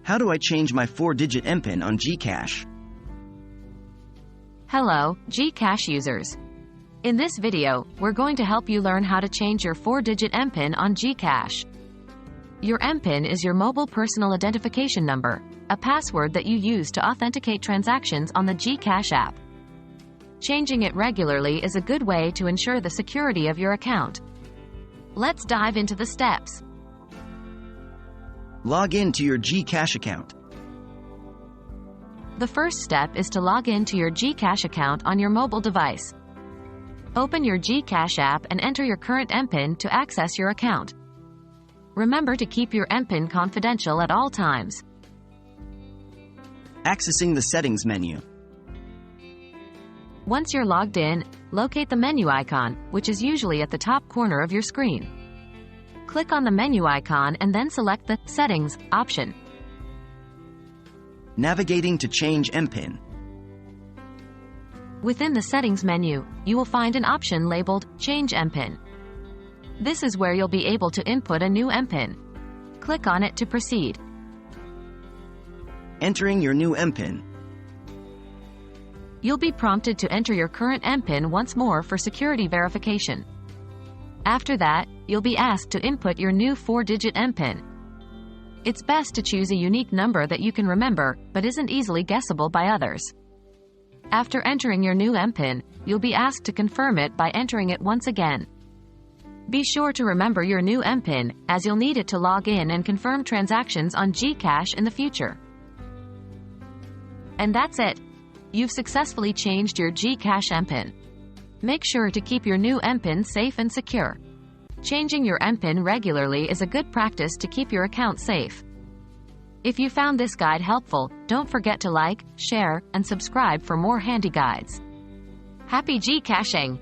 How do I change my 4-digit MPIN on GCash? Hello, GCash users. In this video, we're going to help you learn how to change your 4-digit MPIN on GCash. Your MPIN is your mobile personal identification number, a password that you use to authenticate transactions on the GCash app. Changing it regularly is a good way to ensure the security of your account. Let's dive into the steps. Log in to your GCash account. The first step is to log in to your GCash account on your mobile device. Open your GCash app and enter your current MPIN to access your account. Remember to keep your MPIN confidential at all times. Accessing the settings menu. Once you're logged in, locate the menu icon, which is usually at the top corner of your screen. Click on the menu icon and then select the Settings option. Navigating to change MPIN. Within the Settings menu, you will find an option labeled Change MPIN. This is where you'll be able to input a new MPIN. Click on it to proceed. Entering your new MPIN. You'll be prompted to enter your current MPIN once more for security verification. After that, you'll be asked to input your new 4-digit MPIN. It's best to choose a unique number that you can remember, but isn't easily guessable by others. After entering your new MPIN, you'll be asked to confirm it by entering it once again. Be sure to remember your new MPIN, as you'll need it to log in and confirm transactions on GCash in the future. And that's it. You've successfully changed your GCash MPIN. Make sure to keep your new MPIN safe and secure. Changing your MPIN regularly is a good practice to keep your account safe. If you found this guide helpful, don't forget to like, share, and subscribe for more handy guides. Happy GCashing!